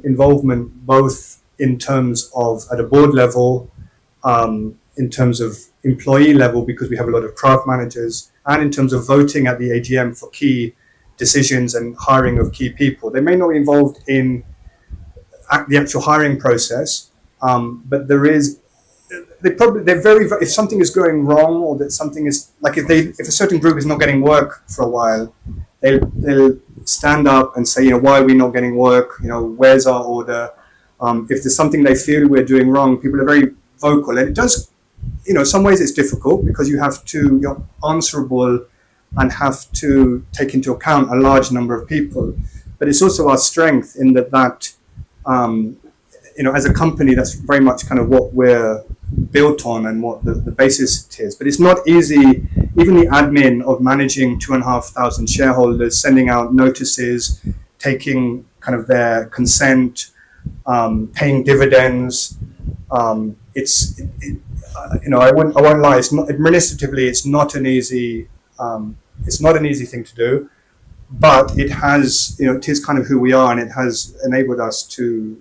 involvement both in terms of at a board level, in terms of employee level, because we have a lot of craft managers, and in terms of voting at the AGM for key decisions and hiring of key people. They may not be involved in the actual hiring process, but they're very, if something is going wrong, or that something is like, if a certain group is not getting work for a while, they'll stand up and say, why are we not getting work? Where's our order? If there's something they feel we're doing wrong, people are very vocal, and it does, some ways it's difficult because you're answerable and have to take into account a large number of people. But it's also our strength in that as a company, that's very much kind of what we're built on and what the basis it is. But it's not easy, even the admin of managing 2,500 shareholders, sending out notices, taking kind of their consent, paying dividends. I won't lie. It's not, administratively, it's not an easy thing to do, but it has, it is kind of who we are, and it has enabled us to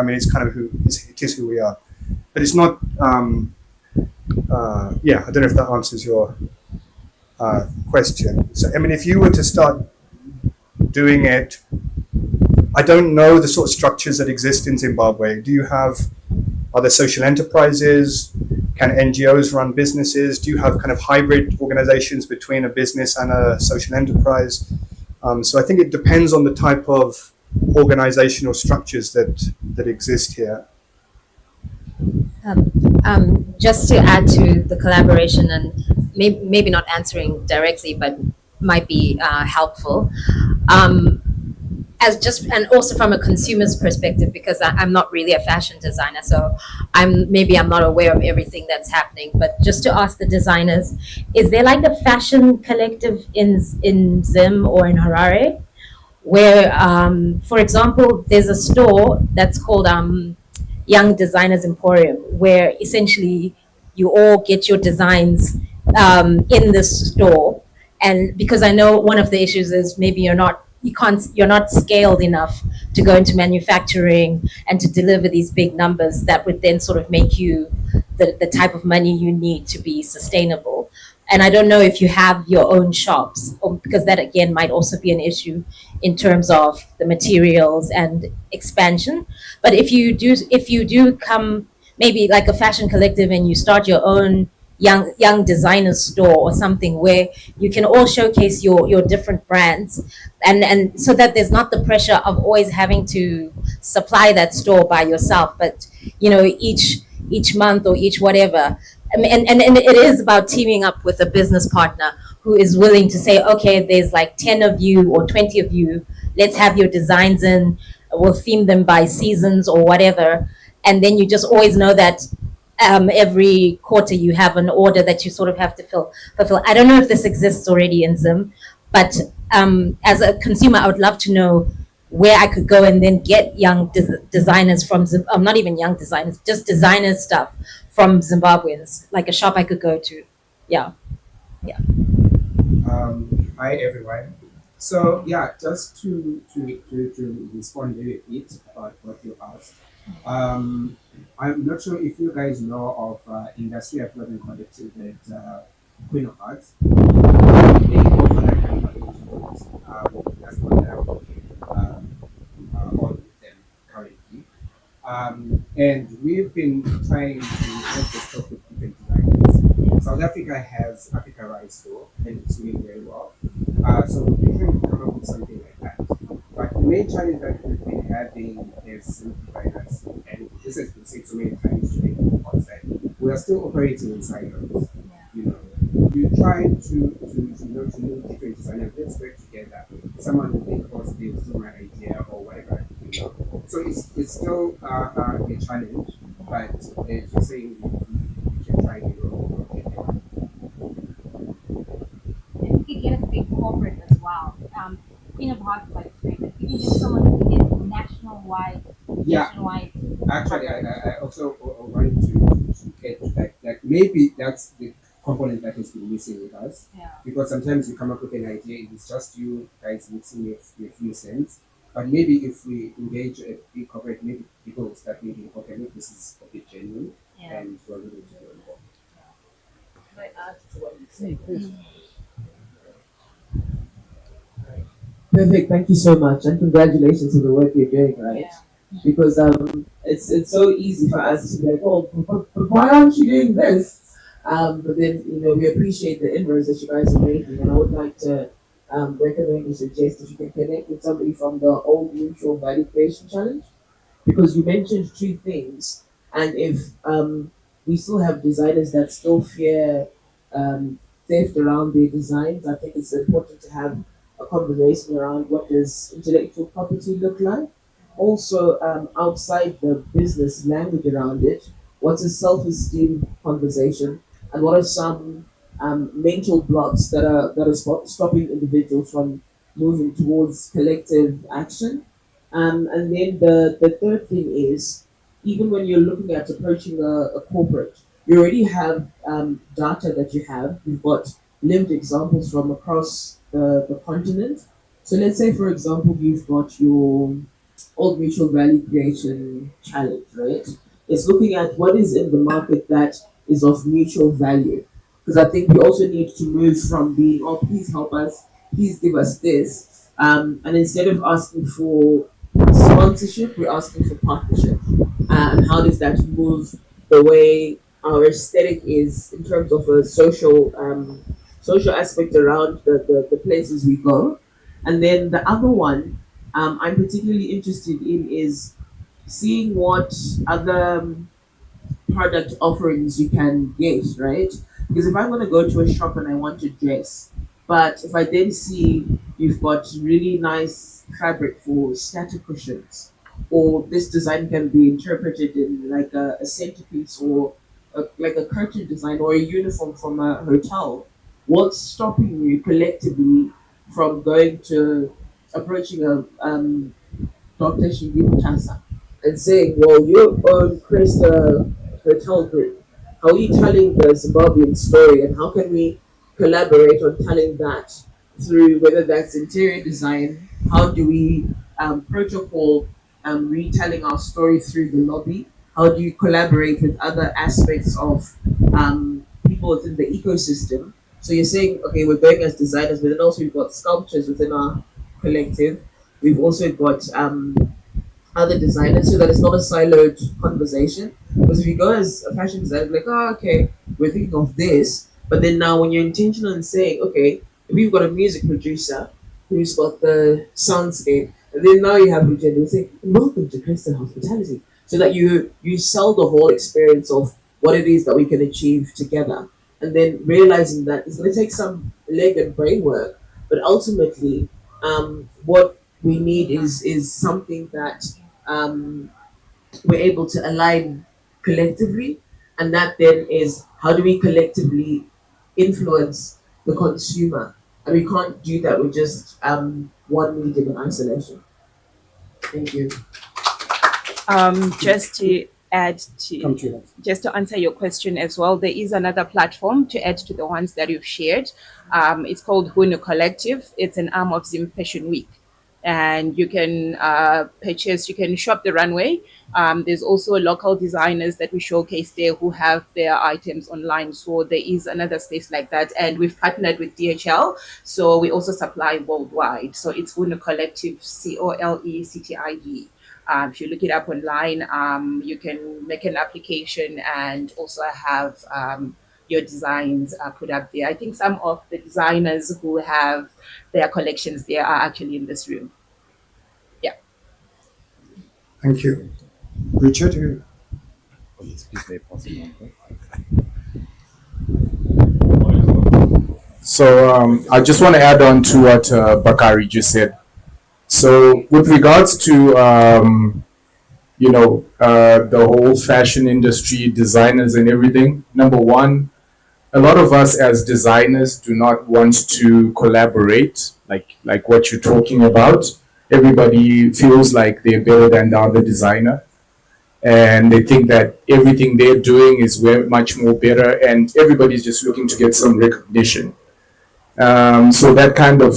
it's kind of it is who we are. But it's not. I don't know if that answers your question. So, if you were to start doing it, I don't know the sort of structures that exist in Zimbabwe. Are there social enterprises? Can NGOs run businesses? Do you have kind of hybrid organizations between a business and a social enterprise? So I think it depends on the type of organizational structures that exist here. Just to add to the collaboration, and maybe not answering directly, but might be helpful. And also from a consumer's perspective, because I'm not really a fashion designer, so I'm not aware of everything that's happening. But just to ask the designers, is there like a fashion collective in Zim or in Harare, where, for example, there's a store that's called Young Designers Emporium, where essentially you all get your designs in this store. And because I know one of the issues is maybe you're not scaled enough to go into manufacturing and to deliver these big numbers that would then sort of make you the type of money you need to be sustainable. And I don't know if you have your own shops, because that again might also be an issue in terms of the materials and expansion. But if you do come maybe like a fashion collective and you start your own young designers store or something where you can all showcase your different brands, and so that there's not the pressure of always having to supply that store by yourself, but each month or each whatever. And it is about teaming up with a business partner who is willing to say, okay, there's like 10 of you or 20 of you, let's have your designs in, we'll theme them by seasons or whatever. And then you just always know that every quarter you have an order that you sort of have to fulfill. I don't know if this exists already in Zim, but as a consumer, I would love to know where I could go and then get young designers from not even young designers, just designer stuff from Zimbabweans, like a shop I could go to. Yeah. Hi everyone. So just to respond a little bit about what you asked. I'm not sure if you guys know of Industry Employment Collective at Queen of Hearts. They offer that kind of arrangements. That's what I'm working on with them currently. And we've been trying to help the stock with different designers. South Africa has Africa Rise Store, and it's doing very well. So we're trying to come up with something like that. But the main challenge that we've been having is designers, and this has been said so many times today outside. We are still operating in silos. You try to know different designers. Let's work together. Someone will think, oh, they will do my idea or whatever. So it's still a challenge, but as you're saying, we can try to go. You could get a big corporate as well. Queen of Hearts, like if you get someone who is nationwide. Actually, I also wanted to get like maybe that's the component that has been missing with us. Yeah. Because sometimes you come up with an idea, it's just you guys mixing a few cents. But maybe if we engage a big corporate, maybe people will start thinking, okay, maybe this is a bit genuine, Yeah. and we're willing to do it more. Can I add to what you say, please? Perfect. Thank you so much, and congratulations on the work you're doing. Right? Yeah. Because it's so easy for us to be like, oh, but why aren't you doing this? But then we appreciate the inroads that you guys are making, and I would like to recommend and suggest if you can connect with somebody from the Old Mutual Value Creation Challenge, because you mentioned two things, and if we still have designers that still fear theft around their designs, I think it's important to have a conversation around what does intellectual property look like. Also, outside the business language around it, what's a self-esteem conversation, and what are some mental blocks that are stopping individuals from moving towards collective action. And then the third thing is, even when you're looking at approaching a corporate, you already have data that you have. You've got lived examples from across the continent. So let's say, for example, you've got your Old Mutual Value Creation Challenge, right? It's looking at what is in the market that is of mutual value. Because I think we also need to move from being, oh, please help us, please give us this. And instead of asking for sponsorship, we're asking for partnership. And how does that move the way our aesthetic is in terms of a social aspect around the places we go? And then the other one I'm particularly interested in is seeing what other product offerings you can get, right? Because if I'm going to go to a shop and I want to dress, but if I then see you've got really nice fabric for scatter cushions, or this design can be interpreted in like a centerpiece, or like a curtain design, or a uniform from a hotel, what's stopping you collectively from going to approaching a Dr. Shigim Tasa and saying, well, you own Cresta Hotel Group. How are you telling the Zimbabwean story, and how can we collaborate on telling that through whether that's interior design? How do we protocol retelling our story through the lobby? How do you collaborate with other aspects of people within the ecosystem? So you're saying, okay, we're going as designers, but then also we've got sculptures within our collective. We've also got other designers, so that it's not a siloed conversation. Because if you go as a fashion designer, like, oh, okay, we're thinking of this, but then now when you're intentional in saying, okay, if you've got a music producer who's got the soundscape, and then now you have Regina who say, welcome to Crystal Hospitality, so that you sell the whole experience of what it is that we can achieve together, and then realizing that it's going to take some leg and brain work, but ultimately, what we need is something that we're able to align collectively, and that then is how do we collectively influence the consumer, and we can't do that with just one medium in isolation. Thank you. Just to add Come to to you. just to answer your question as well, there is another platform to add to the ones that you've shared. It's called Hunu Collective. It's an arm of Zim Fashion Week, and you can purchase. You can shop the runway. There's also local designers that we showcase there who have their items online. So there is another space like that, and we've partnered with DHL, so we also supply worldwide. So it's Hunu Collective, COLECTIV. If you look it up online, you can make an application and also have your designs put up there. I think some of the designers who have their collections there are actually in this room. Yeah. Thank you. Richard, you- So I just want to add on to what Bakari just said. So with regards to the whole fashion industry, designers and everything, number one, a lot of us as designers do not want to collaborate, like what you're talking about. Everybody feels like they're better than the other designer, and they think that everything they're doing is much more better, and everybody's just looking to get some recognition. So that kind of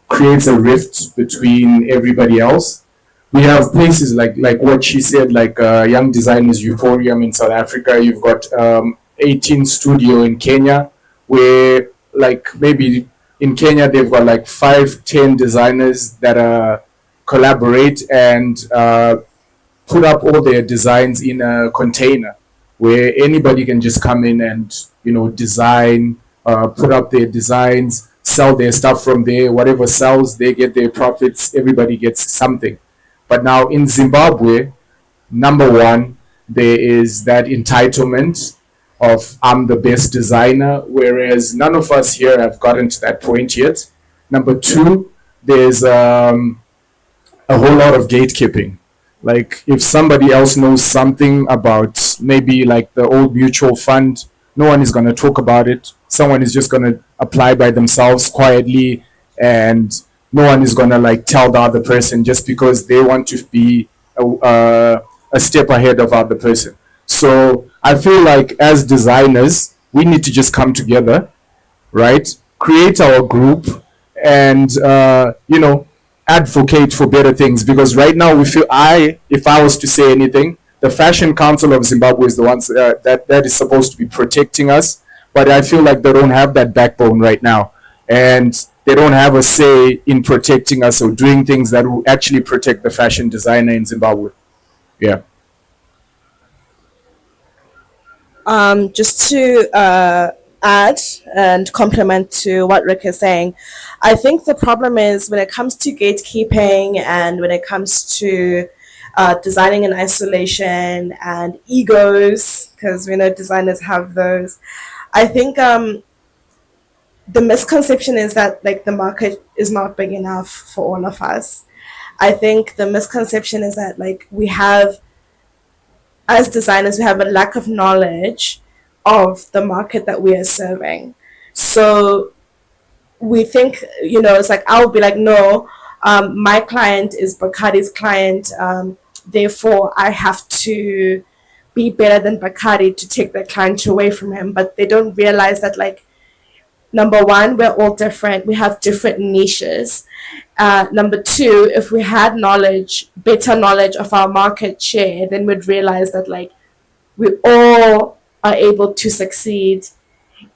creates a rift between everybody else. We have places like what she said, like Young Designers Euphorium in South Africa. You've got 18 Studio in Kenya, where like maybe in Kenya they've got like 5-10 designers that collaborate and put up all their designs in a container where anybody can just come in and design, put up their designs, sell their stuff from there. Whatever sells, they get their profits. Everybody gets something. But now in Zimbabwe, number one, there is that entitlement of I'm the best designer, whereas none of us here have gotten to that point yet. Number two, there's a whole lot of gatekeeping. Like if somebody else knows something about maybe like the old mutual fund, no one is going to talk about it. Someone is just going to apply by themselves quietly, and no one is going to like tell the other person just because they want to be a step ahead of other person. So I feel like as designers, we need to just come together, right? Create our group and, advocate for better things, because right now we feel if I was to say anything, the Fashion Council of Zimbabwe is the ones that is supposed to be protecting us, but I feel like they don't have that backbone right now, and they don't have a say in protecting us or doing things that will actually protect the fashion designer in Zimbabwe. Yeah. Just to add and complement to what Rick is saying, I think the problem is when it comes to gatekeeping and when it comes to designing in isolation and egos, because we know designers have those. I think the misconception is that like the market is not big enough for all of us. I think the misconception is that like as designers, we have a lack of knowledge of the market that we are serving. So we think, it's like, I'll be like, no, my client is Bacardi's client. Therefore, I have to be better than Bacardi to take the client away from him. But they don't realize that, like, number one, we're all different. We have different niches. Number two, if we had better knowledge of our market share, then we'd realize that like we all are able to succeed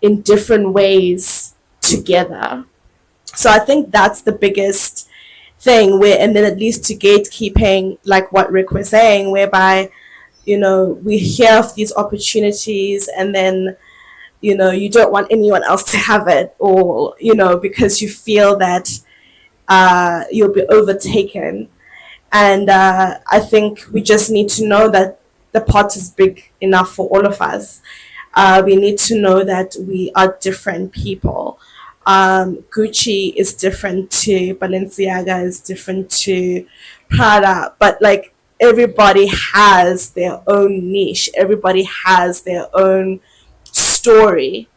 in different ways together. So I think that's the biggest thing and then at least to gatekeeping, like what Rick was saying, whereby, we hear of these opportunities and then, you don't want anyone else to have it, or, because you feel that you'll be overtaken. And I think we just need to know that the pot is big enough for all of us. We need to know that we are different people. Gucci is different to Balenciaga, is different to Prada, but like everybody has their own niche. Everybody has their own story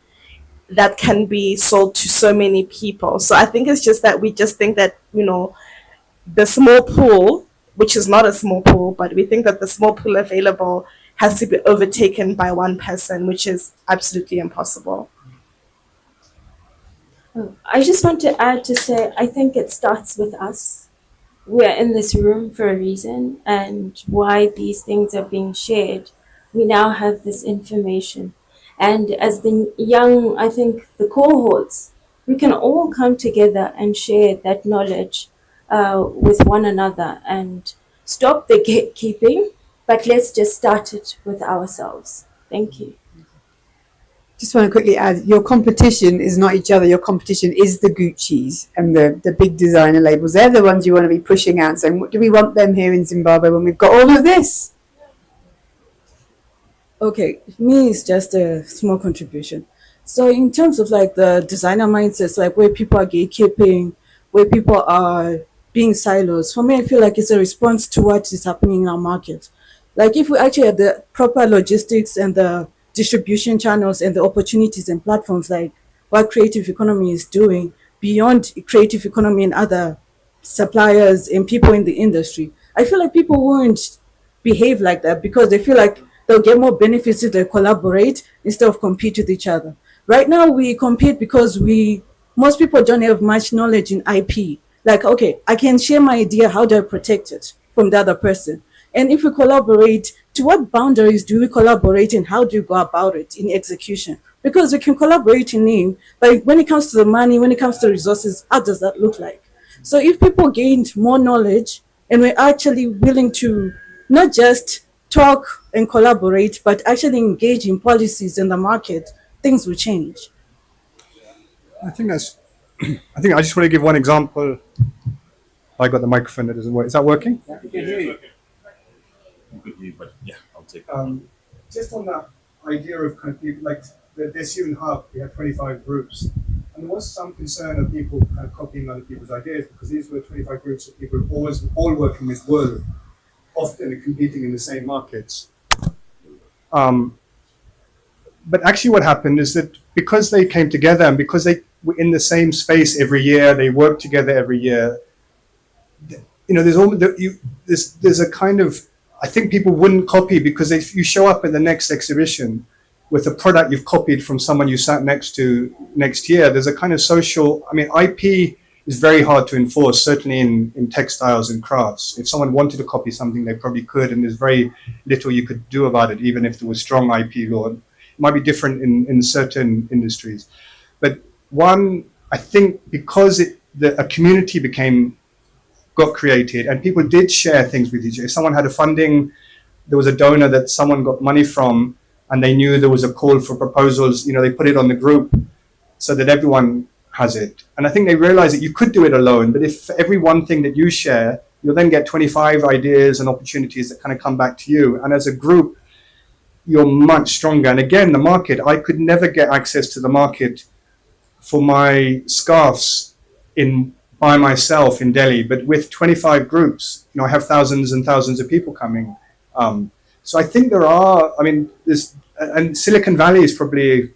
that can be sold to so many people. So I think it's just that we just think that, the small pool, which is not a small pool, but we think that the small pool available has to be overtaken by one person, which is absolutely impossible. I just want to add to say, I think it starts with us. We're in this room for a reason, and why these things are being shared. We now have this information. And as the young, I think the cohorts, we can all come together and share that knowledge with one another and stop the gatekeeping, but let's just start it with ourselves. Thank you. Just want to quickly add, your competition is not each other. Your competition is the Gucci's and the big designer labels. They're the ones you want to be pushing out, saying, what do we want them here in Zimbabwe when we've got all of this? Okay, me, it's just a small contribution. So in terms of like the designer mindsets, like where people are gatekeeping, where people are being silos, for me, I feel like it's a response to what is happening in our market. Like if we actually had the proper logistics and the distribution channels and the opportunities and platforms like what creative economy is doing beyond creative economy and other suppliers and people in the industry, I feel like people won't behave like that because they feel like they'll get more benefits if they collaborate instead of compete with each other. Right now we compete because we most people don't have much knowledge in IP. Like, okay, I can share my idea. How do I protect it from the other person? And if we collaborate, to what boundaries do we collaborate and how do you go about it in execution? Because we can collaborate in name, but when it comes to the money, when it comes to resources, how does that look like? So if people gained more knowledge and we're actually willing to not just talk and collaborate, but actually engage in policies in the market, things will change. I think that's. I think I just want to give one example. I got the microphone that doesn't work. Is that working? You can hear you. You could hear, but yeah, I'll take it. Just on that idea of kind of people, like this year in Hub, we had 25 groups, and there was some concern of people kind of copying other people's ideas because these were 25 groups of people always all working with wool, often competing in the same markets. But actually, what happened is that because they came together and because they were in the same space every year, they worked together every year. You know, there's a kind of, I think people wouldn't copy because if you show up at the next exhibition with a product you've copied from someone you sat next to next year, there's a kind of social, I mean, IP is very hard to enforce, certainly in textiles and crafts. If someone wanted to copy something, they probably could, and there's very little you could do about it, even if there was strong IP law. It might be different in certain industries. But one, I think because a community got created and people did share things with each other. If someone had a funding, there was a donor that someone got money from and they knew there was a call for proposals, you know, they put it on the group so that everyone has it. And I think they realized that you could do it alone, but if for every one thing that you share, you'll then get 25 ideas and opportunities that kind of come back to you. And as a group, you're much stronger. And again, the market, I could never get access to the market for my scarves by myself in Delhi, but with 25 groups, you know, I have thousands and thousands of people coming. So I think there are, I mean, and Silicon Valley is probably,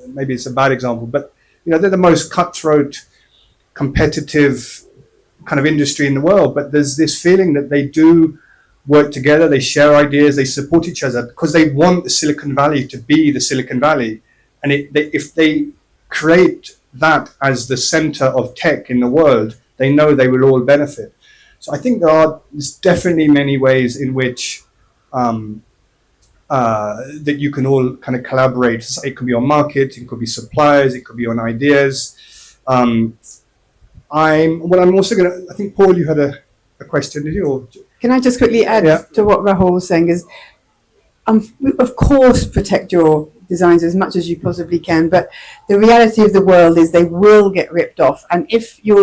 maybe it's a bad example, but, you know, they're the most cutthroat, competitive kind of industry in the world. But there's this feeling that they do work together, they share ideas, they support each other because they want the Silicon Valley to be the Silicon Valley. And if they create that as the center of tech in the world, they know they will all benefit. So I think there's definitely many ways in which that you can all kind of collaborate. It could be on market, it could be suppliers, it could be on ideas. I'm also going to, I think, Paul, you had a question, did you? Or? Can I just quickly add to what Rahul was saying is, of course, protect your designs as much as you possibly can, but the reality of the world is they will get ripped off. And if you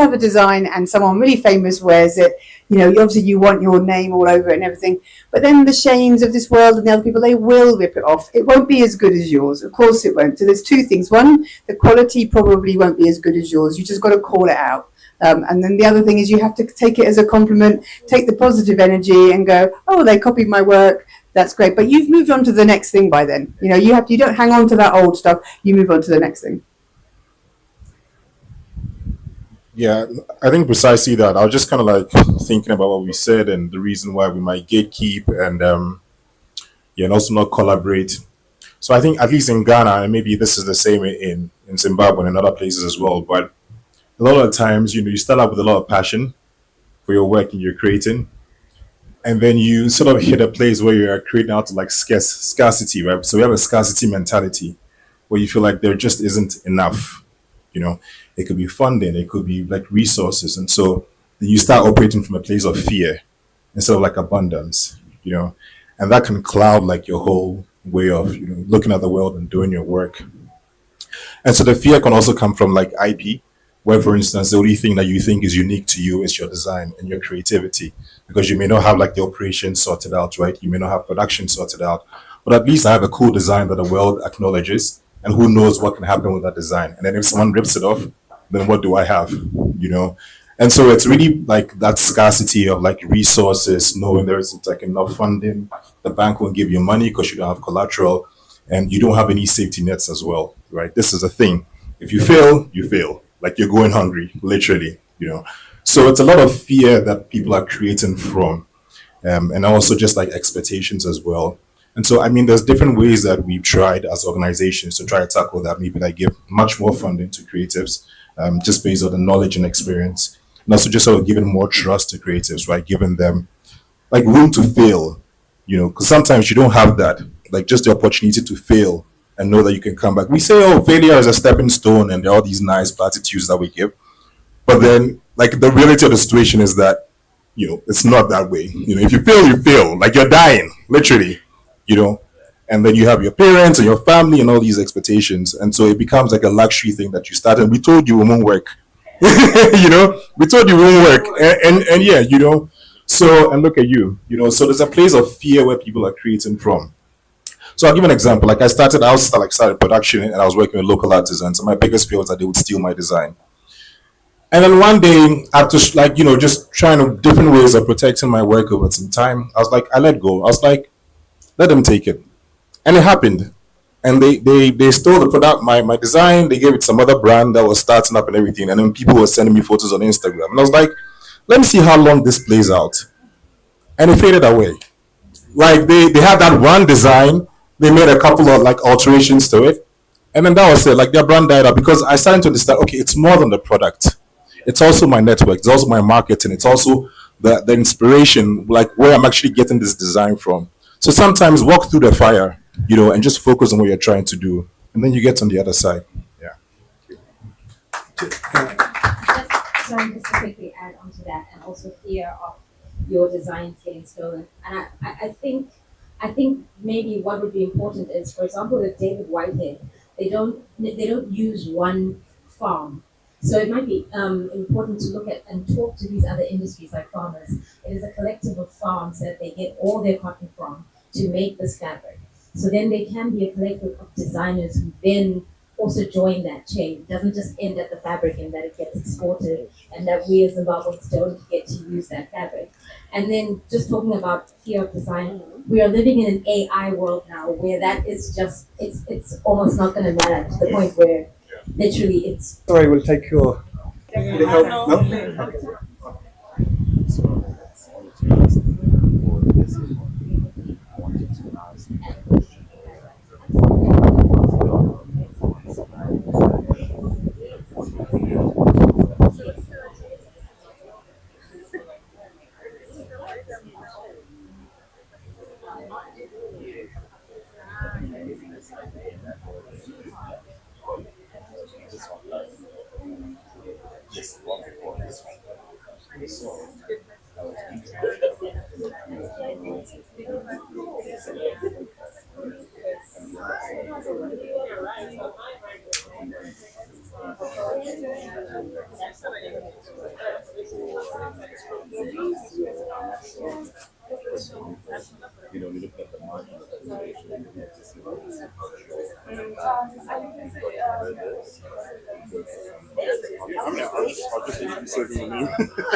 have a design and someone really famous wears it, you know, obviously you want your name all over it and everything, but then the Shanes of this world and the other people, they will rip it off. It won't be as good as yours. Of course it won't. So there's two things. One, the quality probably won't be as good as yours. You just got to call it out. And then the other thing is you have to take it as a compliment, take the positive energy and go, oh, they copied my work. That's great. But you've moved on to the next thing by then. You know, you don't hang on to that old stuff. You move on to the next thing. Yeah, I think precisely that. I was just kind of like thinking about what we said and the reason why we might gatekeep and and also not collaborate. So I think at least in Ghana, and maybe this is the same in Zimbabwe and in other places as well, but a lot of times, you know, you start out with a lot of passion for your work and you're creating, and then you sort of hit a place where you're creating out to like scarcity, right? So we have a scarcity mentality where you feel like there just isn't enough. You know, it could be funding, it could be like resources. And so then you start operating from a place of fear instead of like abundance, you know, and that can cloud like your whole way of, you know, looking at the world and doing your work. And so the fear can also come from like IP, where, for instance, the only thing that you think is unique to you is your design and your creativity, because you may not have like the operation sorted out, right? You may not have production sorted out, but at least I have a cool design that the world acknowledges, and who knows what can happen with that design. And then if someone rips it off, then what do I have, you know? And so it's really like that scarcity of like resources, knowing there isn't like enough funding, the bank won't give you money because you don't have collateral, and you don't have any safety nets as well, right? This is the thing. If you fail, you fail. Like you're going hungry, literally, you know. So it's a lot of fear that people are creating from, and also just like expectations as well. And so, I mean, there's different ways that we've tried as organizations to try to tackle that. Maybe like give much more funding to creatives, just based on the knowledge and experience. And also just sort of giving more trust to creatives, right? Giving them like room to fail, because sometimes you don't have that, like just the opportunity to fail and know that you can come back. We say, oh, failure is a stepping stone, and there are all these nice platitudes that we give. But then, like, the reality of the situation is that, it's not that way. If you fail, you fail. Like, you're dying, literally, and then you have your parents and your family and all these expectations. And so it becomes like a luxury thing that you start. And we told you it won't work. We told you it won't work. And yeah, so, and look at you, so there's a place of fear where people are creating from. So I'll give an example. Like I started production and I was working with local artisans. And my biggest fear was that they would steal my design. And then one day, after just trying to different ways of protecting my work over some time, I was like, I let go. I was like, let them take it. And it happened. And they stole the product, my design, they gave it some other brand that was starting up and everything. And then people were sending me photos on Instagram. And I was like, let me see how long this plays out. And it faded away. Like they had that one design, they made a couple of like alterations to it. And then that was it. Like their brand died out because I started to understand, okay, it's more than the product. It's also my network. It's also my marketing. It's also the inspiration, like where I'm actually getting this design from. So sometimes walk through the fire, and just focus on what you're trying to do. And then you get on the other side. Yeah. Sorry, just to quickly add on to that, and also fear of your designs getting stolen. And I think maybe what would be important is, for example, with David Whitehead, they don't use one farm. So it might be important to look at and talk to these other industries like farmers. It is a collective of farms that they get all their cotton from to make this fabric. So then there can be a collective of designers who then also join that chain. It doesn't just end at the fabric and that it gets exported and that we as Zimbabweans don't get to use that fabric. And then just talking about fear of design, we are living in an AI world now where that is just, it's almost not going to matter to the point where literally it's... Sorry, we'll take your... No?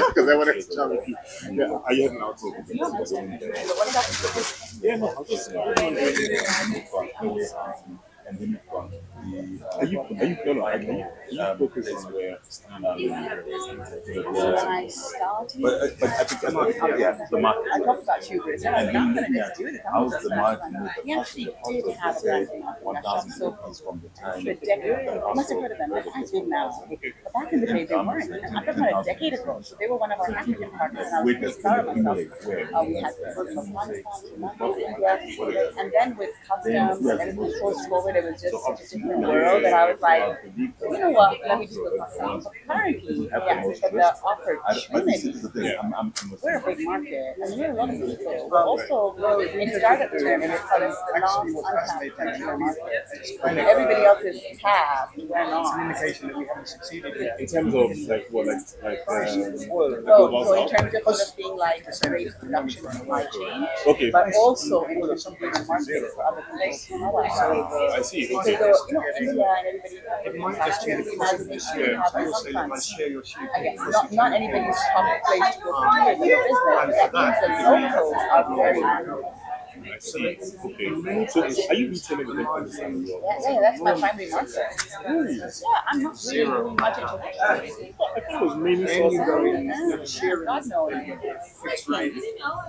Because I wanted to challenge you. Yeah, I had an outlook. Yeah, no, I'll just. And then you've got the. Are you focusing where? But I think the market. I talked about hubris. I'm not going to just do this. How's the market? He actually did have a branding. 1,000 copies from the time. A decade. I must have heard of them. They're quite big now. But back in the day, they weren't. I'm talking about a decade ago. So they were one of our African partners, and I was really proud of myself. We had people from Pakistan, India, and then with customs and post COVID, it was just such a different world that I was like, you know what? Let me just look myself. But currently, yes, but the opportunity. We're a big market. I mean, there are a lot of people. But also, in startup terms, it's called the non-untapped frontier market. Everybody else is tapped. We're not. Communication that we haven't succeeded in. In terms of like what, so in terms of us being like a great production supply chain, okay, but also in terms of being a market for other people. I see. Because India and everybody has an issue having some funds. Again, not anybody's top place to go through their business, but that means the locals are very I see. Okay. So are you retailing within Pakistan as well? Yeah, that's my primary market. Yeah, I'm not really doing much international. I thought it was mainly sourced. God knows. I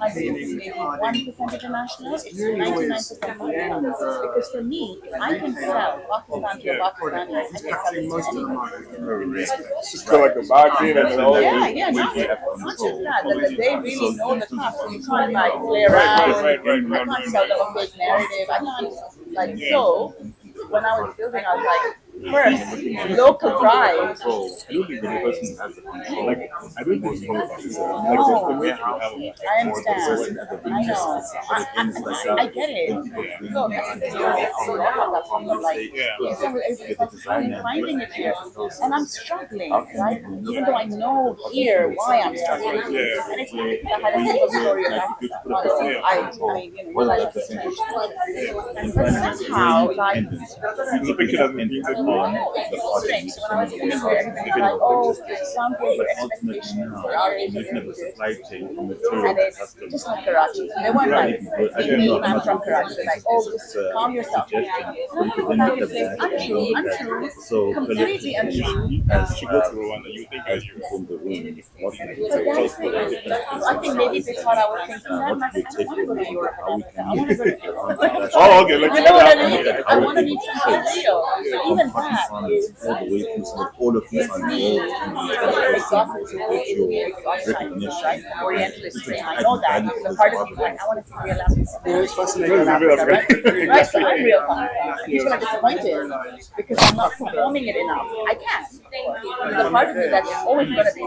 think it's maybe 1% international, it's 99% market. Because for me, if I can sell Pakistan to a Pakistani, I can sell it to anyone. It's kind of like the marketing and all. Yeah, not just that they really know the craft. So you can't like play around. I can't sell them a fake narrative. I can't like so. When I was building, I was like, first, local pride. I don't think the person has the control. Like, I don't think it's more about it. Like, there's the way you have I understand. I know. I get it. Look, I think a lot of that problem. Like, I'm finding it here, and I'm struggling, right? Even though I know here why I'm struggling. And it's not because I had a single story about honestly. I mean, you know, like, but somehow, like, the picture doesn't mean that it's strange. When I was in there, everybody was like, oh, some of your expectations are and it's just like Karachi. They weren't like, I'm from Karachi. They're like, oh, just calm yourself. Untrue. Completely untrue. She go to Rwanda, you think that you're from the room. I think maybe they thought I was thinking that, and I said, I want to go to Europe. I want to go to Europe. Oh, okay. Like, you know what I mean? I want to meet something real. So even that is all of me recognition, right? Orientalist frame. I know that. The part of me like, I want to see real Africa. It's fascinating. Right? So I'm real Africa. He's gonna disappointed because I'm not performing it enough. I can't. There's a part of me that's always gonna be.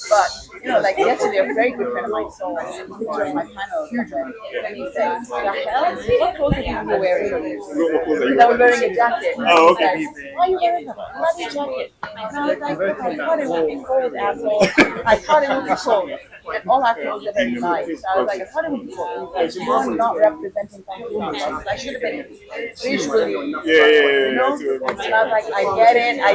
But you know, like yesterday, a very good friend of mine saw a picture of my panel and he said, "The hell? What clothes are you wearing?" Because I was wearing a jacket. Oh, okay. Why are you wearing a bloody jacket? And I was like, I thought it would be cold, asshole. I thought it would be cold. And all our clothes are very nice. So I was like, I thought it would be cold. Like, you're not representing Pakistan. I should have been visually. You know? And I was like, I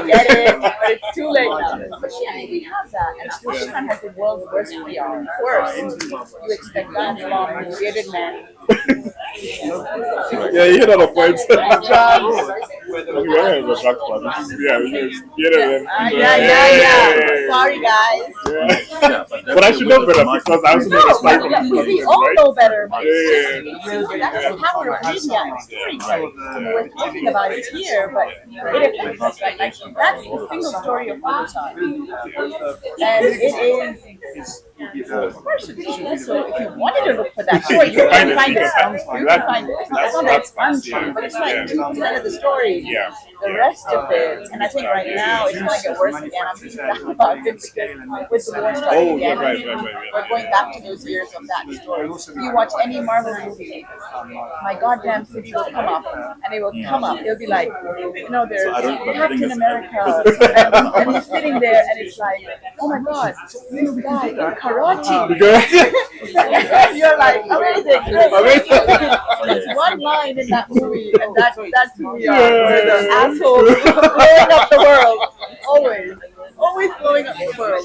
get it, but it's too late now. But yeah, we have that. And Pakistan has the world's worst PR. Worst. You expect that from a bearded man. Yeah, you hit on a point. Sorry, guys. But I should know better because I was never like we all know better, but that's the power of media and storytelling. We're talking about it here, but it affects us, right? Like, that's the single story of Pakistan. And it is. Of course, so if you wanted to look for that, sure, you can find it. You can find it. It's not that it's untrue, but it's like 2% of the story. The rest of it, and I think right now it's going to get worse again. I'm just sad about it because with the war starting again, we're going back to those years of that story. If you watch any Marvel movie, my goddamn city will come up, and it will come up. It'll be like, you know, there's Captain America, and he's sitting there, and it's like, oh my god, this guy in Karachi. You're like, amazing. It's one line in that movie, and that's who we are. We're the assholes blowing up the world. Always blowing up the world.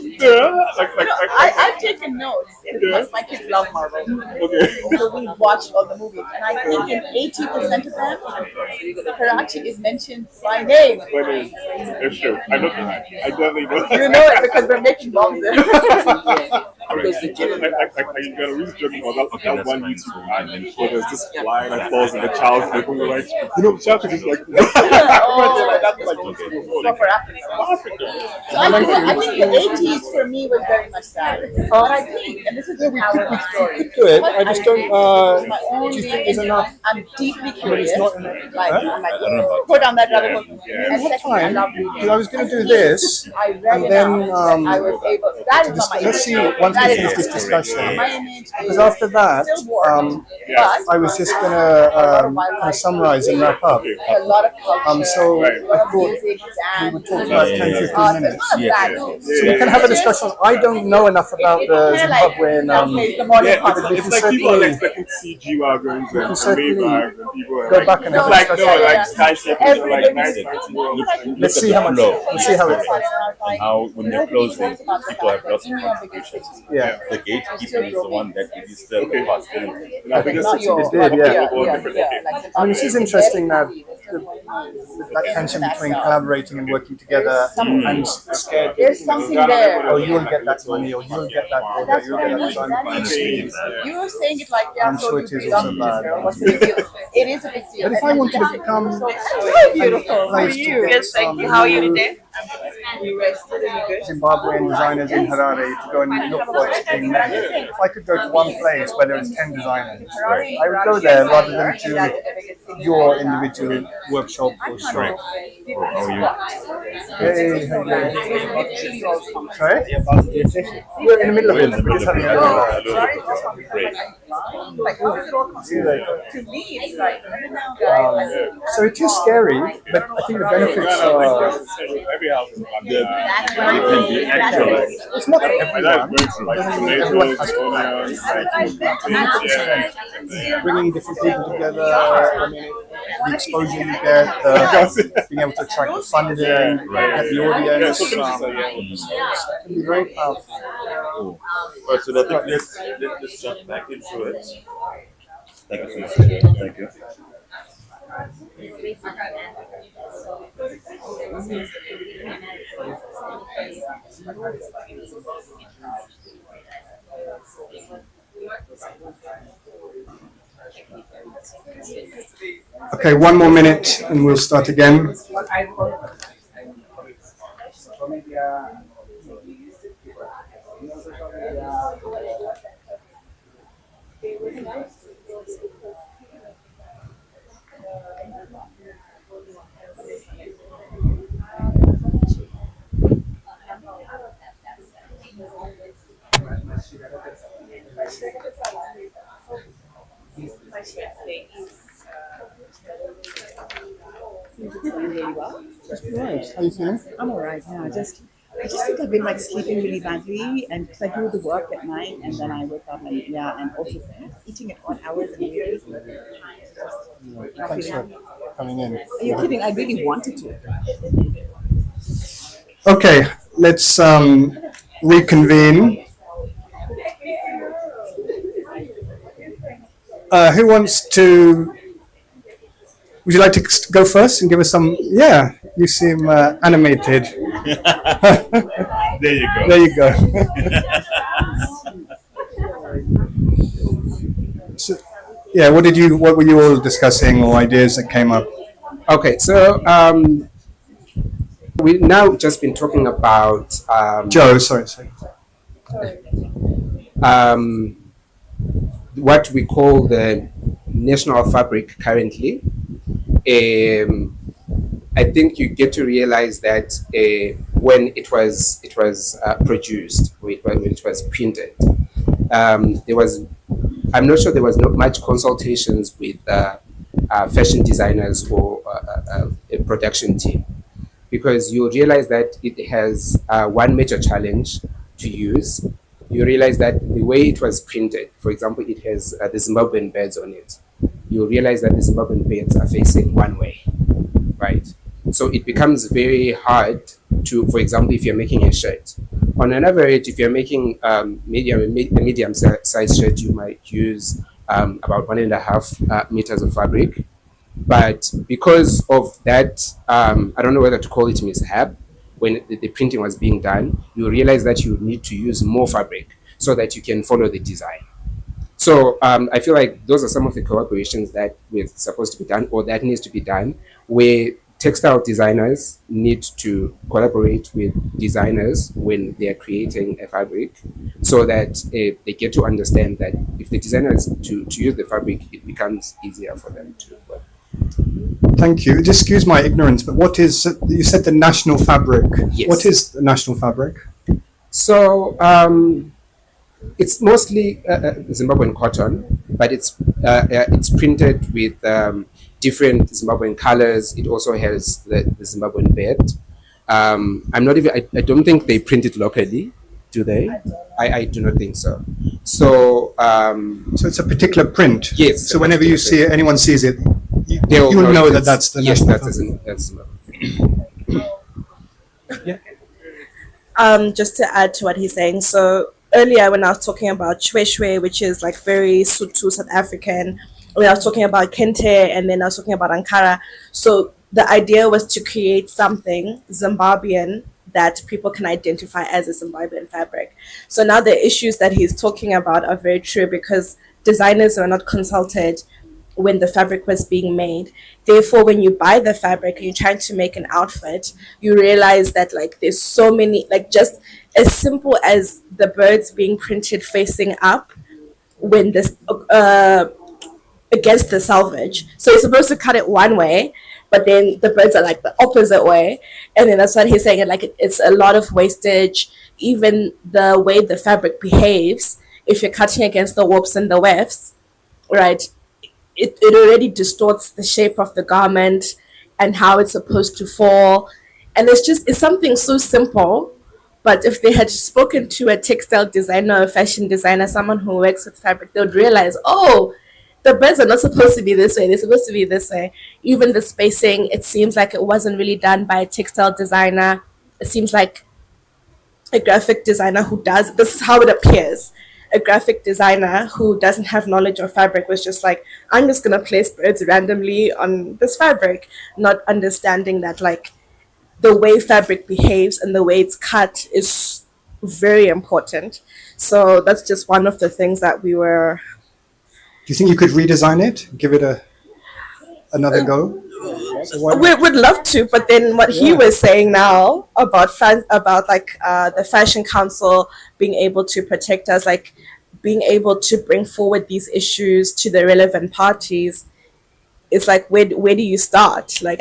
I've taken notes because my kids love Marvel. So we watched all the movies, and I think in 80% of them, Karachi is mentioned by name. It's true. I know that. I definitely know that. You know it because they're making bombs there. I got a really joking about that one YouTube ad where there's this fly that falls in the child's lip and we're like, you know, the child could just like, So for Africa. So I think the 80s for me was very much that. But I think, and this is the power of the story. Do it. I just don't. Do you think it's enough? I'm deeply curious. Like, I'm like, put on that rabbit hole. And secondly, I love reading. Because I was going to do this, and then I was able. That is not my let's see once we finish this discussion. Because after that, I was just going to summarize and wrap up. A lot of culture, so I thought we would talk about 10-15 minutes. So we can have a discussion. I don't know enough about the Zimbabwean. It's like people are expecting to see G-Wagons and Maybachs and people go back and have a discussion. Like nice. Let's see how much. Let's see how it is. And how when they're closing, people have lots of contributions. Yeah. The gatekeeper is the one that it is the hostility. I think Not yours. it did, yeah. Like I mean, this is interesting that that tension between collaborating and working together and scared. There's something there. Oh, you'll get that money, or you'll get that order, That's you'll what I get mean. that That is done. you were saying it like, yeah, I'm so sure you it is belong also to bad. this girl. What's the big deal? It is a big deal. But if I wanted to become so beautiful. How are you? Yes, thank you. How are you today? Zimbabwean designers in Harare to go and look what's being made. If I could go to one place where there was 10 designers, I would go there rather than to your individual workshop or shop. How are you? Hey, how you doing? Sorry? We're in the middle of it. We're just having a Great. Like, how does it all come See you later. to me? It's like, guys. So it is scary, but I think the benefits are. Every house is It's not for everyone. Everyone has to bringing different people together. I mean, the exposure you get, being able to attract the funding, get the audience. It can be very powerful. Cool. All right, so I think let's jump back into it. Thank you so much. Thank you. Okay, one more minute and we'll start again. Really well. Right. How are you feeling? I'm alright. Yeah, I just think I've been like sleeping really badly, and because I do the work at night, and then I wake up and and also eating at odd hours and really. Thanks for coming in. Are you kidding? I really wanted to. Okay, let's reconvene. Who wants to? Would you like to go first and give us some? Yeah, you seem animated. There you go. There you go. So, yeah, what were you all discussing or ideas that came up? Okay, so we now just been talking about Joe. Sorry. What we call the national fabric currently. I think you get to realize that when it was produced, when it was printed, I'm not sure there was not much consultations with fashion designers or a production team, because you realize that it has one major challenge to use. You realize that the way it was printed, for example, it has the Zimbabwean birds on it. You realize that the Zimbabwean birds are facing one way, right? So it becomes very hard to, for example, if you're making a shirt. On an average, if you're making medium size shirt, you might use about 1.5 meters of fabric. But because of that, I don't know whether to call it mishap, when the printing was being done, you realize that you need to use more fabric so that you can follow the design. So I feel like those are some of the collaborations that we're supposed to be done, or that needs to be done, where textile designers need to collaborate with designers when they are creating a fabric, so that they get to understand that if the designer is to use the fabric, it becomes easier for them to work. Thank you. Just excuse my ignorance, but what is, you said the national fabric. Yes. What is the national fabric? So it's mostly Zimbabwean cotton, but it's printed with different Zimbabwean colors. It also has the Zimbabwean bird. I don't think they print it locally, do they? I do not think so. So so it's a particular print. Yes. So whenever you see it, anyone sees it, you'll know that that's the yes, national that's Just to add to what he's saying, so earlier when I was talking about Shweshwe, which is like very Sotho South African, when I was talking about Kente, and then I was talking about Ankara. So the idea was to create something Zimbabwean that people can identify as a Zimbabwean fabric. So now the issues that he's talking about are very true because designers were not consulted when the fabric was being made. Therefore, when you buy the fabric and you're trying to make an outfit, you realize that like there's so many, like just as simple as the birds being printed facing up when this against the selvage. So you're supposed to cut it one way, but then the birds are like the opposite way. And then that's what he's saying. Like it's a lot of wastage. Even the way the fabric behaves, if you're cutting against the warps and the wefts, right, it already distorts the shape of the garment and how it's supposed to fall. And it's something so simple. But if they had spoken to a textile designer or fashion designer, someone who works with fabric, they would realize, oh, the birds are not supposed to be this way. They're supposed to be this way. Even the spacing, it seems like it wasn't really done by a textile designer. It seems like a graphic designer who does, this is how it appears. A graphic designer who doesn't have knowledge of fabric was just like, I'm just going to place birds randomly on this fabric, not understanding that like the way fabric behaves and the way it's cut is very important. So that's just one of the things that we were. Do you think you could redesign it? Give it another go? We would love to, but then what he was saying now about like the Fashion Council being able to protect us, like being able to bring forward these issues to the relevant parties, it's like where do you start? Like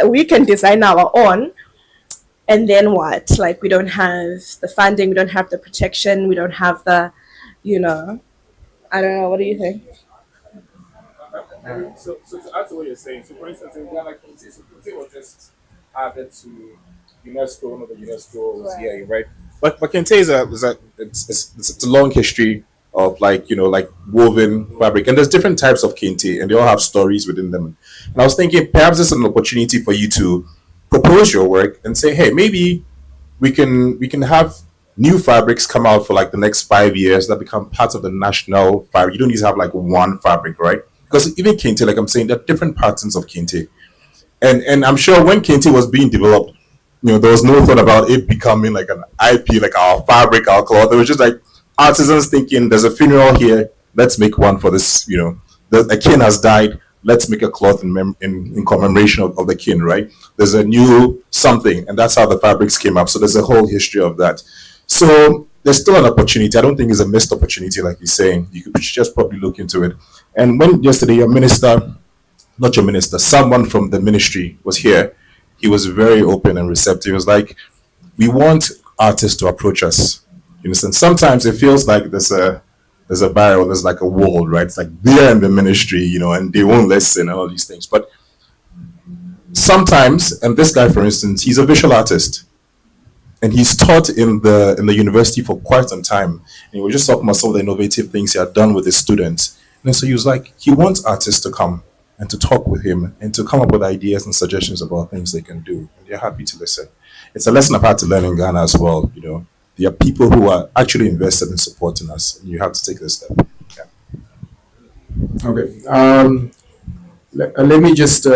we can design our own, and then what? Like we don't have the funding, we don't have the protection, we don't have the, I don't know. What do you think? So to add to what you're saying, so for instance, in Ghana, Kente was just added to UNESCO, one of the UNESCO was here, right? But Kente it's a long history of like woven fabric, and there's different types of Kente, and they all have stories within them. And I was thinking perhaps it's an opportunity for you to propose your work and say, hey, maybe we can have new fabrics come out for like the next 5 years that become part of the national fabric. You don't need to have like one fabric, right? Because even Kente, like I'm saying, there are different patterns of Kente. And I'm sure when Kente was being developed, there was no thought about it becoming like an IP, like our fabric, our cloth. It was just like artisans thinking, there's a funeral here, let's make one for this, a king has died, let's make a cloth in commemoration of the king, right? There's a new something, and that's how the fabrics came up. So there's a whole history of that. So there's still an opportunity. I don't think it's a missed opportunity, like he's saying. You should just probably look into it. And when yesterday someone from the ministry was here, he was very open and receptive. He was like, we want artists to approach us. You understand? Sometimes it feels like there's a barrier, there's like a wall, right? It's like they're in the ministry, and they won't listen and all these things. But sometimes, and this guy, for instance, he's a visual artist. And he's taught in the university for quite some time. And he was just talking about some of the innovative things he had done with his students. And so he was like, he wants artists to come and to talk with him and to come up with ideas and suggestions about things they can do. And they're happy to listen. It's a lesson I've had to learn in Ghana as well. There are people who are actually invested in supporting us, and you have to take this step. Yeah. Okay. Let me just,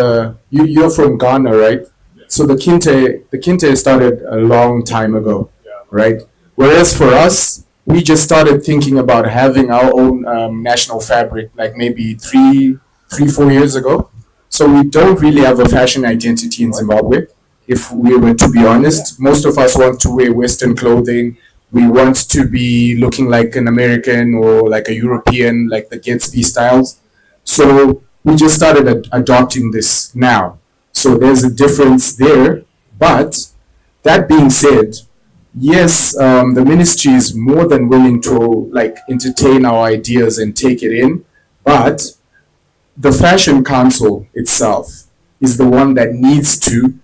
you're from Ghana, right? So the Kente started a long time ago, right? Whereas for us, we just started thinking about having our own national fabric, like maybe 3-4 years ago. So we don't really have a fashion identity in Zimbabwe. If we were to be honest, most of us want to wear Western clothing. We want to be looking like an American or like a European, like the Gatsby styles. So we just started adopting this now. So there's a difference there. But that being said, yes, the ministry is more than willing to like entertain our ideas and take it in. But the Fashion Council itself is the one that needs to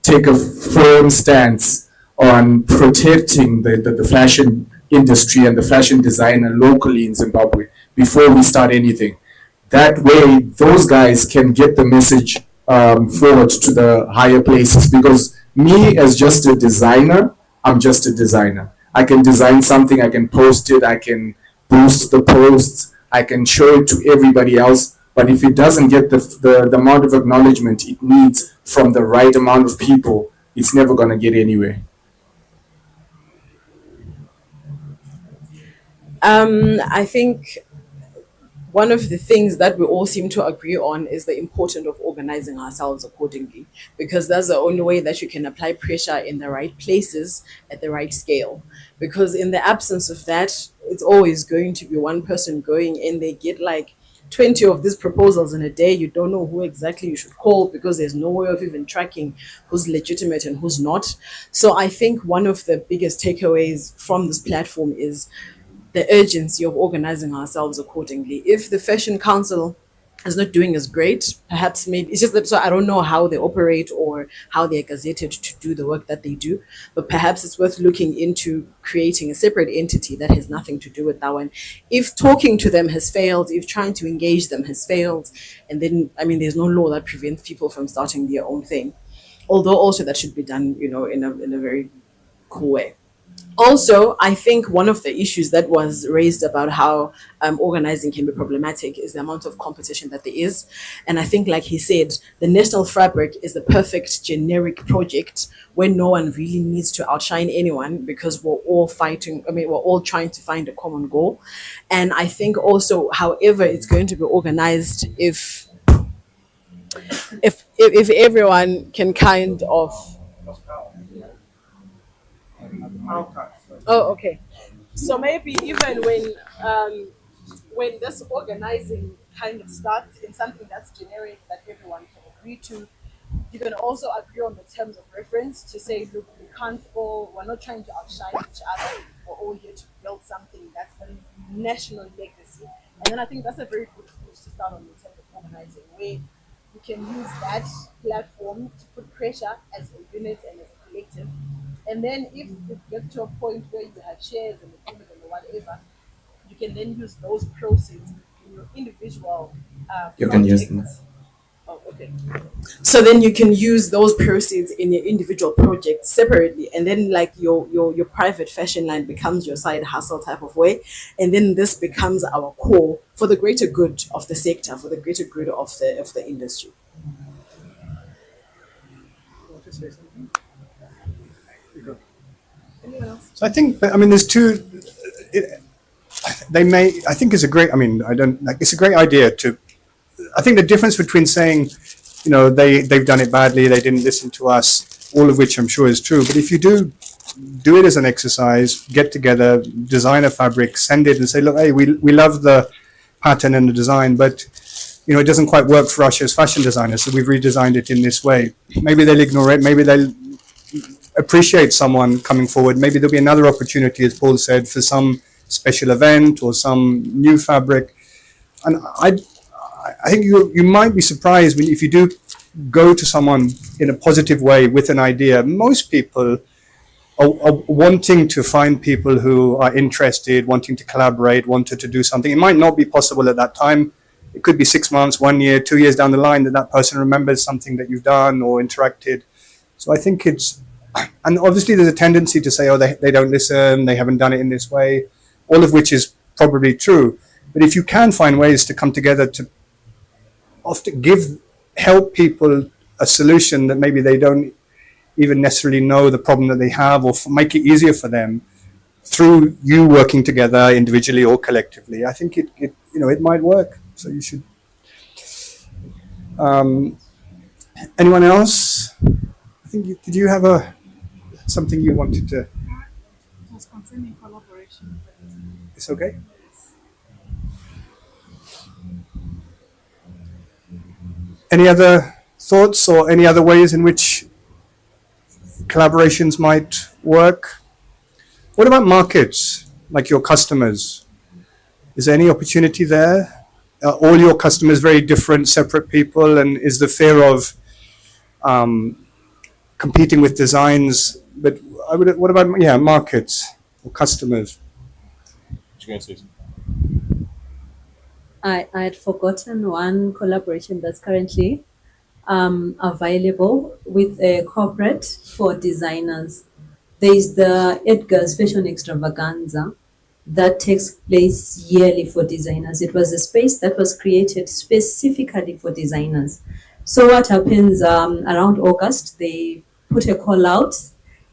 take a firm stance on protecting the fashion industry and the fashion designer locally in Zimbabwe before we start anything. That way, those guys can get the message forward to the higher places, because me as just a designer, I'm just a designer. I can design something, I can post it, I can boost the posts, I can show it to everybody else. But if it doesn't get the amount of acknowledgement it needs from the right amount of people, it's never going to get anywhere. I think one of the things that we all seem to agree on is the importance of organizing ourselves accordingly, because that's the only way that you can apply pressure in the right places at the right scale. Because in the absence of that, it's always going to be one person going and they get like 20 of these proposals in a day. You don't know who exactly you should call because there's no way of even tracking who's legitimate and who's not. So I think one of the biggest takeaways from this platform is the urgency of organizing ourselves accordingly. If the Fashion Council is not doing as great, perhaps maybe it's just that, so I don't know how they operate or how they're gazetted to do the work that they do, but perhaps it's worth looking into creating a separate entity that has nothing to do with that one. If talking to them has failed, if trying to engage them has failed, and then, I mean, there's no law that prevents people from starting their own thing. Although also that should be done, you know, in a very cool way. Also, I think one of the issues that was raised about how organizing can be problematic is the amount of competition that there is. And I think, like he said, the national fabric is the perfect generic project where no one really needs to outshine anyone because we're all fighting. I mean, we're all trying to find a common goal. And I think also, however, it's going to be organized if everyone can kind of. Oh, okay. So maybe even when this organizing kind of starts in something that's generic that everyone can agree to, you can also agree on the terms of reference to say, look, we're not trying to outshine each other. We're all here to build something that's a national legacy. And then I think that's a very good foot to start on in terms of organizing, where you can use that platform to put pressure as a unit and as a collective. And then if it gets to a point where you have shares and a dividend or whatever, you can then use those proceeds in your individual You can use them. Oh, okay. So then you can use those proceeds in your individual projects separately, and then like your private fashion line becomes your side hustle type of way, and then this becomes our core for the greater good of the sector, for the greater good of the industry. So I think, I mean, there's two. I think it's a great. I mean, I don't like. It's a great idea to. I think the difference between saying, you know, they've done it badly, they didn't listen to us, all of which I'm sure is true. But if you do it as an exercise, get together, design a fabric, send it, and say, look, hey, we love the pattern and the design, but you know, it doesn't quite work for us as fashion designers, so we've redesigned it in this way. Maybe they'll ignore it. Maybe they'll appreciate someone coming forward. Maybe there'll be another opportunity, as Paul said, for some special event or some new fabric. And I think you might be surprised if you do go to someone in a positive way with an idea. Most people are wanting to find people who are interested, wanting to collaborate, wanted to do something. It might not be possible at that time. It could be 6 months, 1 year, 2 years down the line that person remembers something that you've done or interacted. So I think and obviously there's a tendency to say, oh, they don't listen, they haven't done it in this way, all of which is probably true. But if you can find ways to come together to often help people a solution that maybe they don't even necessarily know the problem that they have, or make it easier for them through you working together individually or collectively, I think it might work. So you should. Anyone else? I think did you have something you wanted to? It was concerning collaboration. It's okay. Any other thoughts or any other ways in which collaborations might work? What about markets, like your customers? Is there any opportunity there? Are all your customers very different, separate people? And is the fear of competing with designs? But what about markets or customers? I had forgotten one collaboration that's currently available with a corporate for designers. there is the Edgar's Fashion Extravaganza that takes place yearly for designers. It was a space that was created specifically for designers. So what happens around August, they put a call out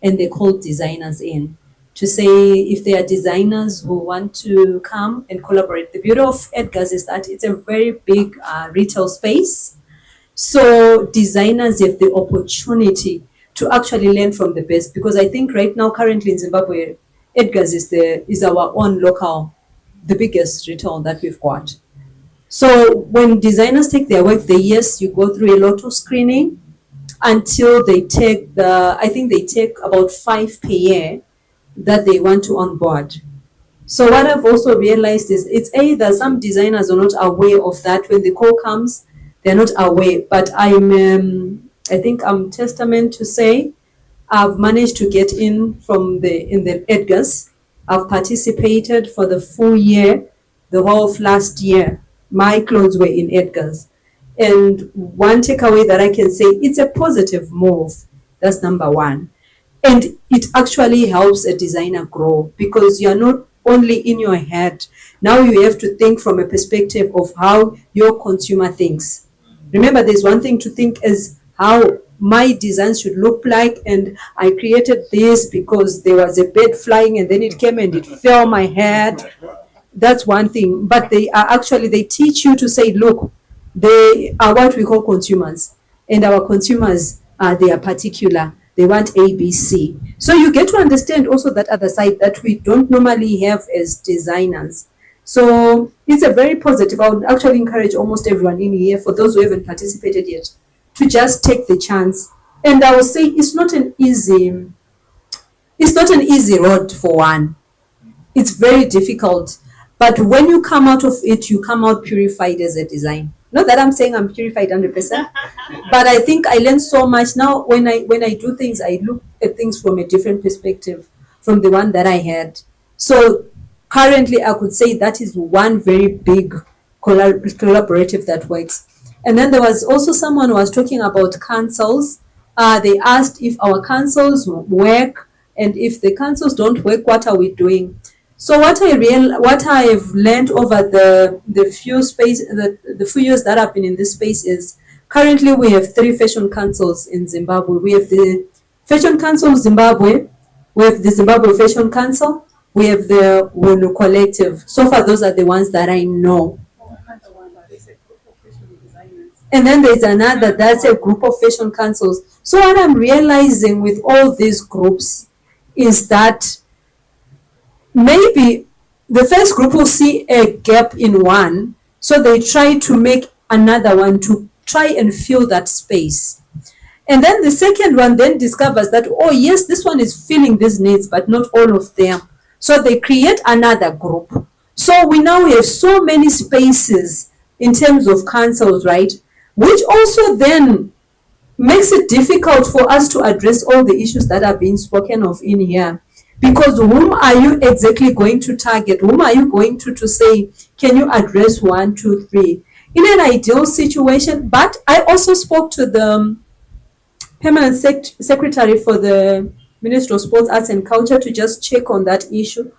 and they call designers in to say if there are designers who want to come and collaborate. The beauty of Edgar's is that it's a very big retail space. So designers have the opportunity to actually learn from the best, because I think right now, currently in Zimbabwe, Edgar's is our own local, the biggest retail that we've got. So when designers take their work, you go through a lot of screening until they take I think they take about 5 per year that they want to onboard. So what I've also realized is it's either some designers are not aware of that. When the call comes, they're not aware. But I think I'm testament to say I've managed to get in the Edgar's. I've participated for the full year, the whole of last year. My clothes were in Edgar's. And one takeaway that I can say, it's a positive move. That's number one. And it actually helps a designer grow, because you're not only in your head. Now you have to think from a perspective of how your consumer thinks. Remember, there's one thing to think as how my design should look like, and I created this because there was a bird flying and then it came and it fell on my head. That's one thing. But they teach you to say, look, they are what we call consumers, and our consumers they are particular. They want ABC. So you get to understand also that other side that we don't normally have as designers. So it's a very positive. I would actually encourage almost everyone in here, for those who haven't participated yet, to just take the chance. And I would say it's not an easy road for one. It's very difficult. But when you come out of it, you come out purified as a designer. Not that I'm saying I'm purified 100%, but I think I learned so much. Now when I do things, I look at things from a different perspective from the one that I had. So currently I could say that is one very big collaborative that works. And then there was also someone who was talking about councils. They asked if our councils work, and if the councils don't work, what are we doing? So what I have learned over the few years that I've been in this space is, currently we have 3 fashion councils in Zimbabwe. We have the Fashion Council of Zimbabwe, we have the Zimbabwe Fashion Council, we have the Wunu Collective. So far, those are the ones that I know. And then there's another, that's a group of fashion councils. So what I'm realizing with all these groups is that maybe the first group will see a gap in one, so they try to make another one to try and fill that space. And then the second one then discovers that, oh yes, this one is filling these needs, but not all of them. So they create another group. So we now have so many spaces in terms of councils, right? Which also then makes it difficult for us to address all the issues that are being spoken of in here. Because whom are you exactly going to target? Whom are you going to say, can you address 1, 2, 3? In an ideal situation, but I also spoke to the permanent secretary for the Ministry of Sports, Arts and Culture to just check on that issue.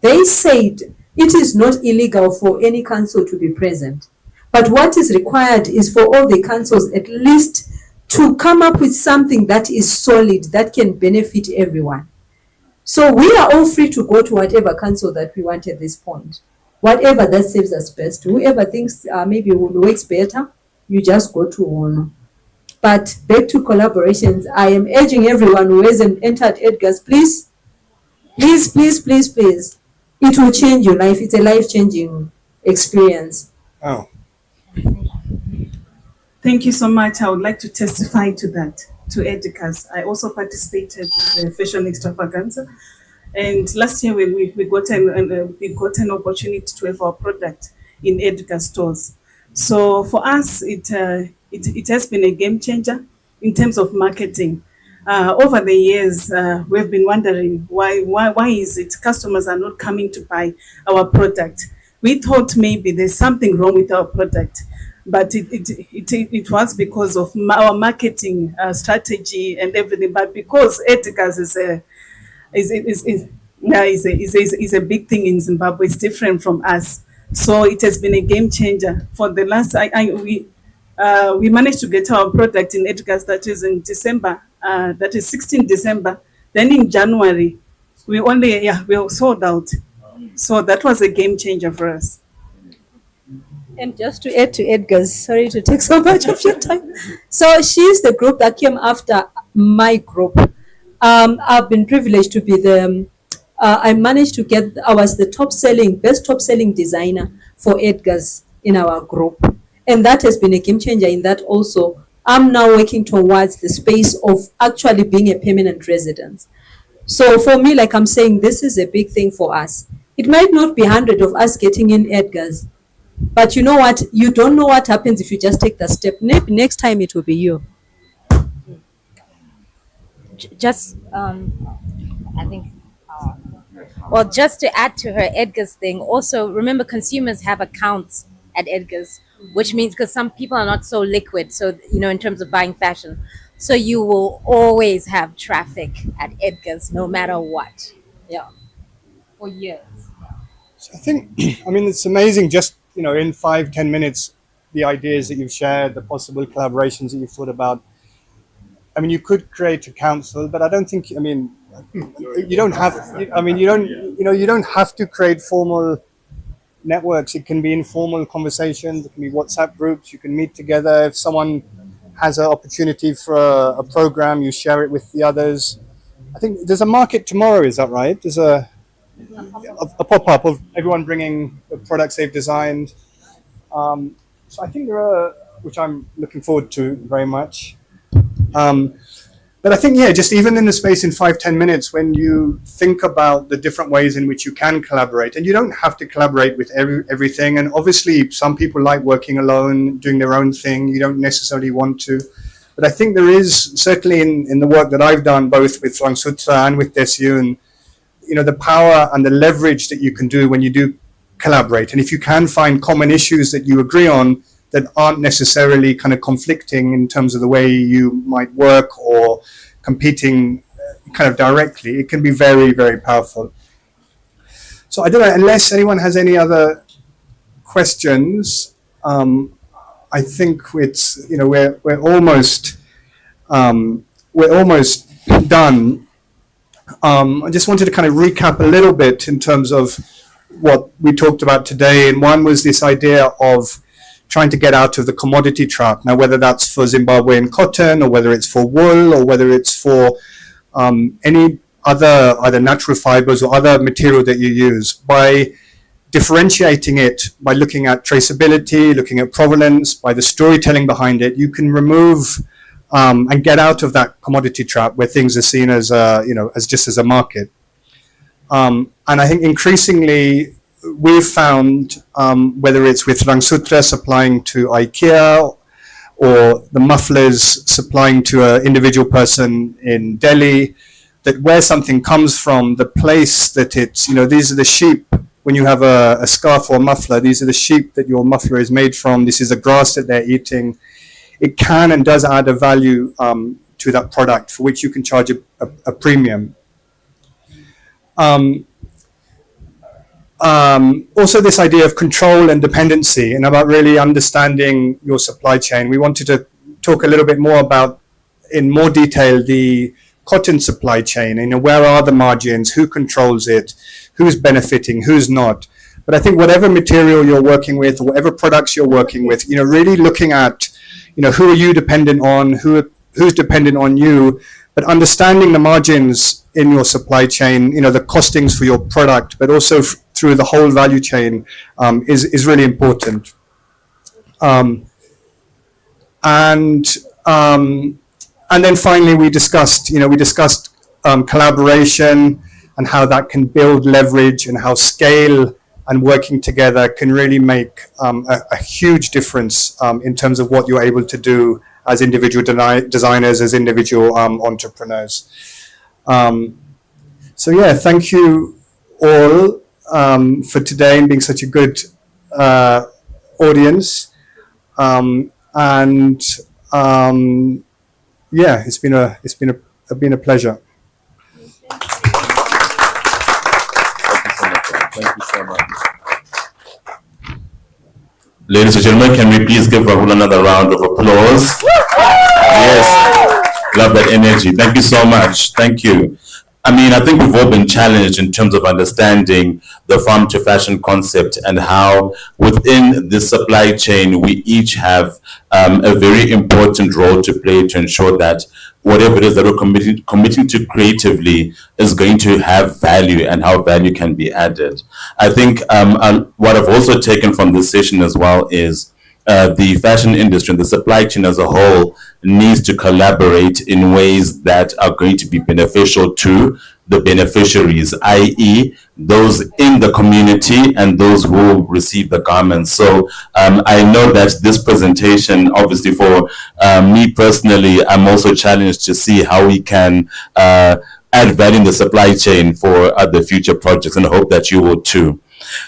They said it is not illegal for any council to be present. But what is required is for all the councils at least to come up with something that is solid, that can benefit everyone. So we are all free to go to whatever council that we want at this point. Whatever that serves us best. Whoever thinks maybe works better, you just go to one. But back to collaborations, I am urging everyone who hasn't entered Edgar's, please. It will change your life. It's a life-changing experience. Oh. Thank you so much. I would like to testify to that, to Edgar's. I also participated in the Fashion Extravaganza. And last year we got an opportunity to have our product in Edgar's stores. So for us, it has been a game changer in terms of marketing. Over the years, we've been wondering why is it customers are not coming to buy our product. We thought maybe there's something wrong with our product, but it was because of our marketing strategy and everything. But because Edgar's is is a big thing in Zimbabwe. It's different from us, so it has been a game changer. For the last, we managed to get our product in Edgar's, that is in December, that is 16 December. Then in January, we were sold out. So that was a game changer for us. And just to add to Edgar's, sorry to take so much of your time. So she's the group that came after my group. I've been privileged to be I managed to get, I was the best top selling designer for Edgar's in our group. And that has been a game changer in that also I'm now working towards the space of actually being a permanent resident. So for me, like I'm saying, this is a big thing for us. It might not be 100 of us getting in Edgar's, but you know what? You don't know what happens if you just take that step. Maybe next time it will be you. Just I think well, just to add to her Edgar's thing, also remember consumers have accounts at Edgar's, which means because some people are not so liquid, so in terms of buying fashion, so you will always have traffic at Edgar's no matter what. Yeah, for years. So I think it's amazing just in 5-10 minutes the ideas that you've shared, the possible collaborations that you've thought about. You could create a council, but I don't think. You don't have. You don't have to create formal networks. It can be informal conversations. It can be WhatsApp groups. You can meet together. If someone has an opportunity for a program, you share it with the others. I think there's a market tomorrow. Is that right? There's a pop-up of everyone bringing the products they've designed. So I think which I'm looking forward to very much. But I think, just even in the space in 5-10 minutes, when you think about the different ways in which you can collaborate, and you don't have to collaborate with everything. And obviously, some people like working alone, doing their own thing. You don't necessarily want to. But I think there is, certainly in the work that I've done, both with Rangsutra and with Desyun, the power and the leverage that you can do when you do collaborate. And if you can find common issues that you agree on, that aren't necessarily kind of conflicting in terms of the way you might work or competing kind of directly, it can be very, very powerful. So I don't know, unless anyone has any other questions, I think it's, we're almost done. I just wanted to kind of recap a little bit in terms of what we talked about today. And one was this idea of trying to get out of the commodity trap. Now, whether that's for Zimbabwean cotton, or whether it's for wool, or whether it's for any other either natural fibers or other material that you use, by differentiating it, by looking at traceability, looking at provenance, by the storytelling behind it, you can remove and get out of that commodity trap where things are seen as as just as a market. And I think increasingly we've found, whether it's with Rangsutra supplying to IKEA, or the Mufflers supplying to an individual person in Delhi, that where something comes from, the place that it's, these are the sheep. When you have a scarf or a muffler, these are the sheep that your muffler is made from. This is the grass that they're eating. It can and does add a value to that product for which you can charge a premium. Also this idea of control and dependency, and about really understanding your supply chain. We wanted to talk a little bit more about, in more detail, the cotton supply chain. Where are the margins? Who controls it? Who's benefiting? Who's not? But I think whatever material you're working with, or whatever products you're working with, really looking at, who are you dependent on? Who's dependent on you? But understanding the margins in your supply chain, the costings for your product, but also through the whole value chain is really important. And then finally, we discussed collaboration and how that can build leverage, and how scale and working together can really make a huge difference in terms of what you're able to do as individual designers, as individual entrepreneurs. So yeah, thank you all for today and being such a good audience. Yeah, it's been a pleasure. Ladies and gentlemen, can we please give Rahul another round of applause? Yes, love that energy. Thank you so much. Thank you. I mean, I think we've all been challenged in terms of understanding the farm to fashion concept and how within the supply chain, we each have a very important role to play to ensure that whatever it is that we're committing to creatively is going to have value and how value can be added. I think what I've also taken from this session as well is the fashion industry and the supply chain as a whole needs to collaborate in ways that are going to be beneficial to the beneficiaries, i.e. those in the community and those who receive the garments. So I know that this presentation, obviously for me personally, I'm also challenged to see how we can add value in the supply chain for other future projects, and I hope that you will too.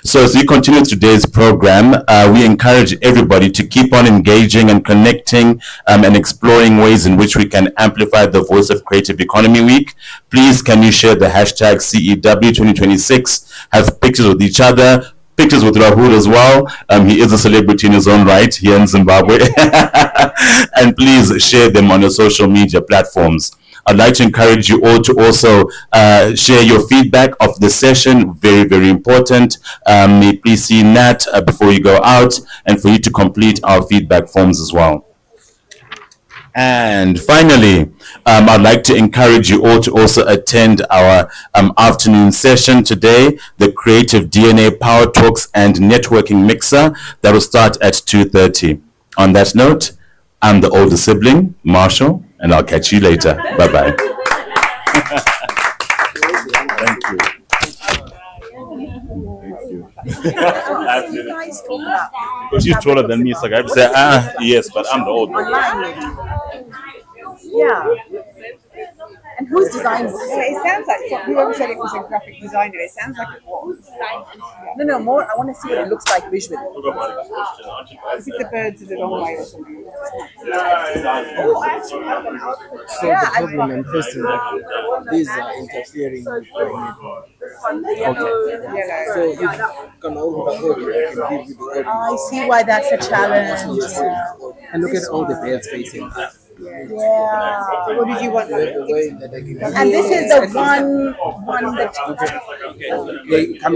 So as we continue today's program, we encourage everybody to keep on engaging and connecting and exploring ways in which we can amplify the voice of Creative Economy Week. Please, can you share the hashtag CEW 2026, have pictures with each other, pictures with Rahul as well. He is a celebrity in his own right here in Zimbabwe. And please share them on your social media platforms. I'd like to encourage you all to also share your feedback of the session. Very, very important. May please see Nat before you go out, and for you to complete our feedback forms as well. And finally, I'd like to encourage you all to also attend our afternoon session today, the Creative DNA Power Talks and Networking Mixer, that will start at 2:30. On that note, I'm the older sibling, Marshall, and I'll catch you later. Bye-bye. Thank you. Because she's taller than me, so I have to say, yes, but I'm the old one. Yeah. And who's designed this? It sounds like whoever said it was a graphic designer. It sounds like it was. No, more. I want to see what it looks like visually. Is it the birds of the wrong way or something? Oh, I actually have an outfit. So the problem I'm facing that these are interfering with Okay. So if you can hold the audio, I can give you the audio. I see why that's a challenge. And look at all the birds facing. Yeah. What did you want? The way that I can And this is the one that. they come